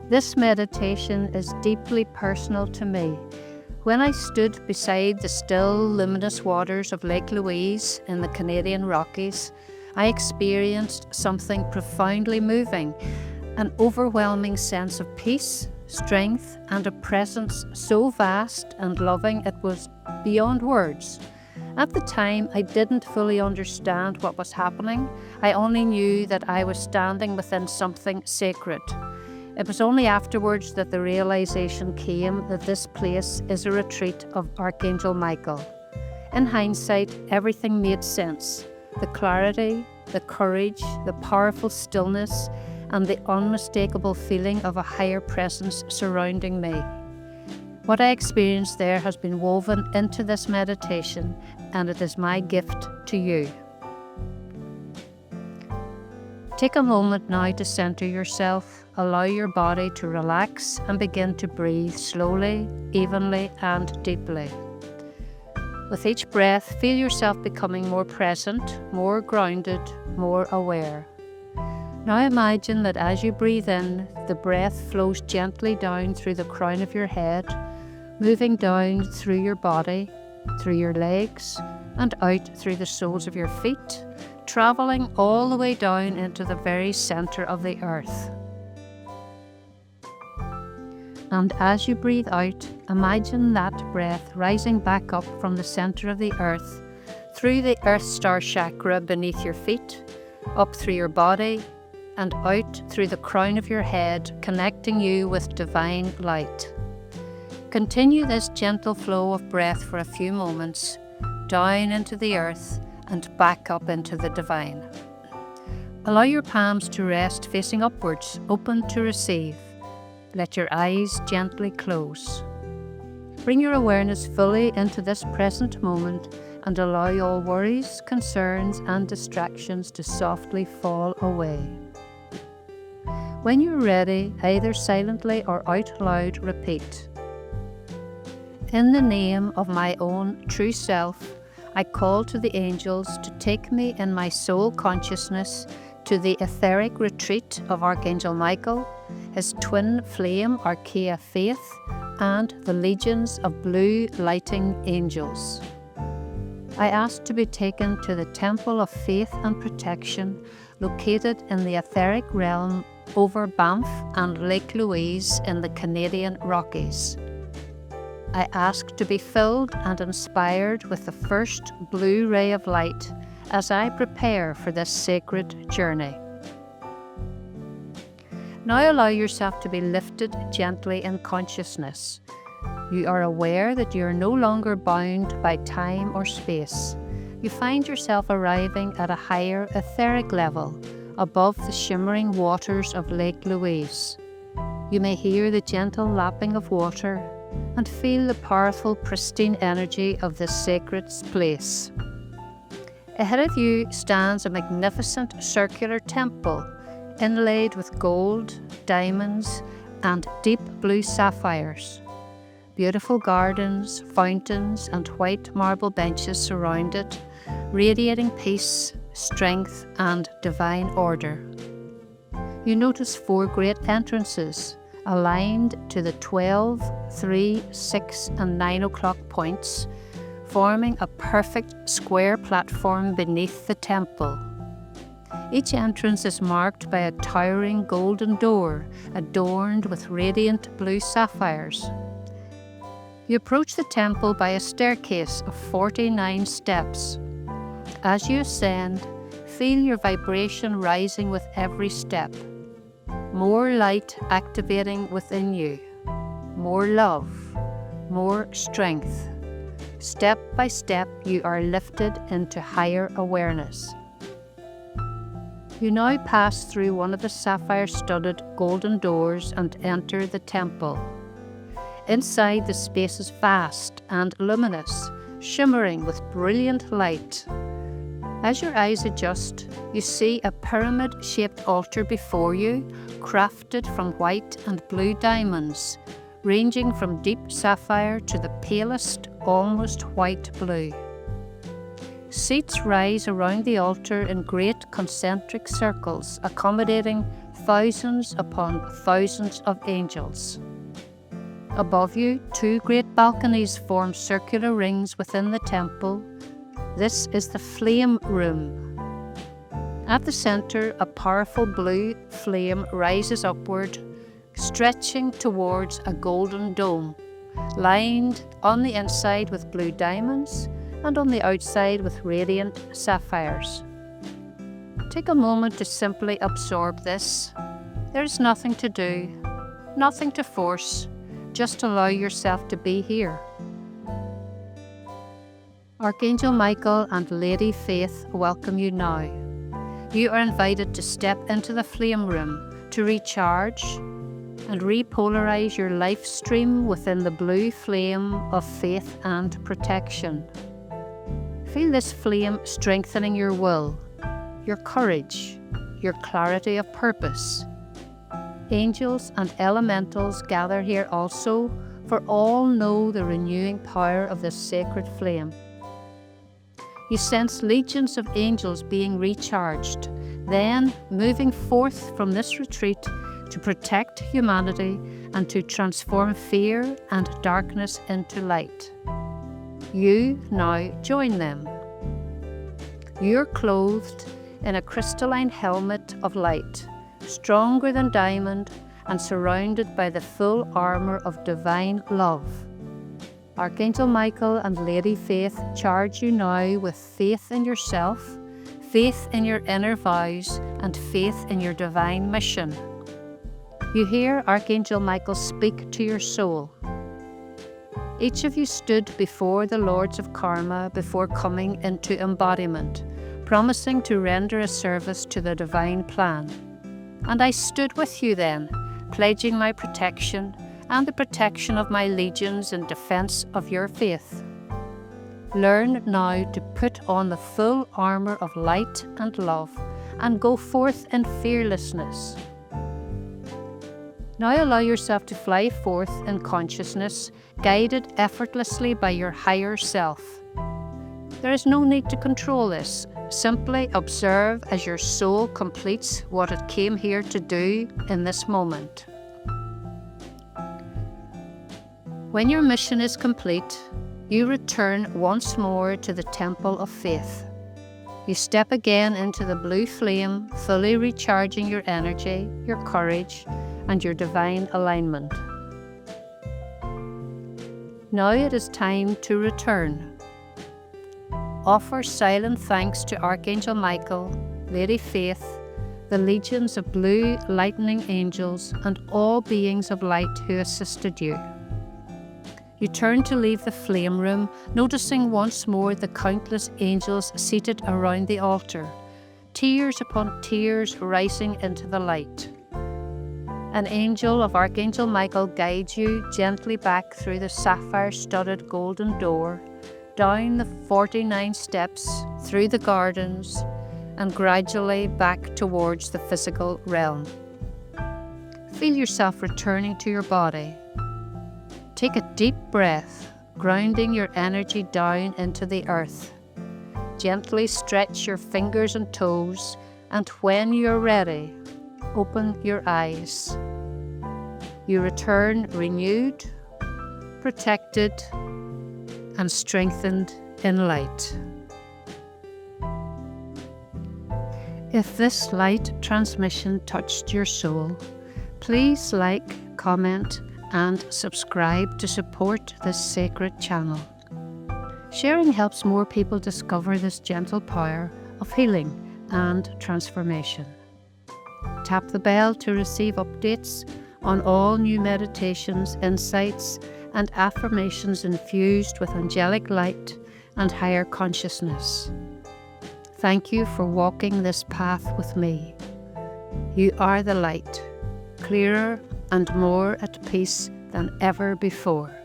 This meditation is deeply personal to me. When I stood beside the still, luminous waters of Lake Louise in the Canadian Rockies, I experienced something profoundly moving, an overwhelming sense of peace, strength, and a presence so vast and loving it was beyond words. At the time, I didn't fully understand what was happening. I only knew that I was standing within something sacred. It was only afterwards that the realization came that this place is a retreat of Archangel Michael. In hindsight, everything made sense. The clarity, the courage, the powerful stillness, and the unmistakable feeling of a higher presence surrounding me. What I experienced there has been woven into this meditation, and it is my gift to you. Take a moment now to center yourself, allow your body to relax and begin to breathe slowly, evenly, and deeply. With each breath, feel yourself becoming more present, more grounded, more aware. Now imagine that as you breathe in, the breath flows gently down through the crown of your head, moving down through your body, through your legs, and out through the soles of your feet, traveling all the way down into the very center of the earth. And as you breathe out, imagine that breath rising back up from the center of the earth, through the Earth Star chakra beneath your feet, up through your body, and out through the crown of your head, connecting you with divine light. Continue this gentle flow of breath for a few moments, down into the earth and back up into the divine. Allow your palms to rest facing upwards, open to receive. Let your eyes gently close. Bring your awareness fully into this present moment and allow all worries, concerns, and distractions to softly fall away. When you're ready, either silently or out loud, repeat, "In the name of my own true self, I call to the angels to take me in my soul consciousness to the etheric retreat of Archangel Michael, his twin flame Archaea Faith, and the legions of blue lighting angels. I ask to be taken to the Temple of Faith and Protection located in the etheric realm over Banff and Lake Louise in the Canadian Rockies. I ask to be filled and inspired with the first blue ray of light as I prepare for this sacred journey." Now allow yourself to be lifted gently in consciousness. You are aware that you are no longer bound by time or space. You find yourself arriving at a higher etheric level, above the shimmering waters of Lake Louise. You may hear the gentle lapping of water and feel the powerful, pristine energy of this sacred place. Ahead of you stands a magnificent circular temple inlaid with gold, diamonds, and deep blue sapphires. Beautiful gardens, fountains, and white marble benches surround it, radiating peace, strength, and divine order. You notice 4 great entrances, aligned to the 12, 3, 6, and 9 o'clock points, forming a perfect square platform beneath the temple. Each entrance is marked by a towering golden door adorned with radiant blue sapphires. You approach the temple by a staircase of 49 steps. As you ascend, feel your vibration rising with every step. More light activating within you. More love. More strength. Step by step, you are lifted into higher awareness. You now pass through one of the sapphire-studded golden doors and enter the temple. Inside, the space is vast and luminous, shimmering with brilliant light. As your eyes adjust, you see a pyramid-shaped altar before you, crafted from white and blue diamonds, ranging from deep sapphire to the palest, almost white blue. Seats rise around the altar in great concentric circles, accommodating thousands upon thousands of angels. Above you, 2 great balconies form circular rings within the temple. This is the flame room. At the center, a powerful blue flame rises upward, stretching towards a golden dome, lined on the inside with blue diamonds and on the outside with radiant sapphires. Take a moment to simply absorb this. There is nothing to do, nothing to force, just allow yourself to be here. Archangel Michael and Lady Faith welcome you now. You are invited to step into the flame room to recharge and repolarize your life stream within the blue flame of faith and protection. Feel this flame strengthening your will, your courage, your clarity of purpose. Angels and elementals gather here also, for all know the renewing power of this sacred flame. You sense legions of angels being recharged, then moving forth from this retreat to protect humanity and to transform fear and darkness into light. You now join them. You're clothed in a crystalline helmet of light, stronger than diamond and surrounded by the full armor of divine love. Archangel Michael and Lady Faith charge you now with faith in yourself, faith in your inner vows, and faith in your divine mission. You hear Archangel Michael speak to your soul. Each of you stood before the Lords of Karma before coming into embodiment, promising to render a service to the divine plan. And I stood with you then, pledging my protection and the protection of my legions in defense of your faith. Learn now to put on the full armor of light and love and go forth in fearlessness. Now allow yourself to fly forth in consciousness, guided effortlessly by your higher self. There is no need to control this. Simply observe as your soul completes what it came here to do in this moment. When your mission is complete, you return once more to the Temple of Faith. You step again into the blue flame, fully recharging your energy, your courage, and your divine alignment. Now it is time to return. Offer silent thanks to Archangel Michael, Lady Faith, the legions of blue lightning angels, and all beings of light who assisted you. You turn to leave the flame room, noticing once more the countless angels seated around the altar, tears upon tears rising into the light. An angel of Archangel Michael guides you gently back through the sapphire-studded golden door, down the 49 steps, through the gardens, and gradually back towards the physical realm. Feel yourself returning to your body. Take a deep breath, grounding your energy down into the earth. Gently stretch your fingers and toes, and when you're ready, open your eyes. You return renewed, protected, and strengthened in light. If this light transmission touched your soul, please like, comment, and subscribe to support this sacred channel. Sharing helps more people discover this gentle power of healing and transformation. Tap the bell to receive updates on all new meditations, insights, and affirmations infused with angelic light and higher consciousness. Thank you for walking this path with me. You are the light, clearer and more at peace than ever before.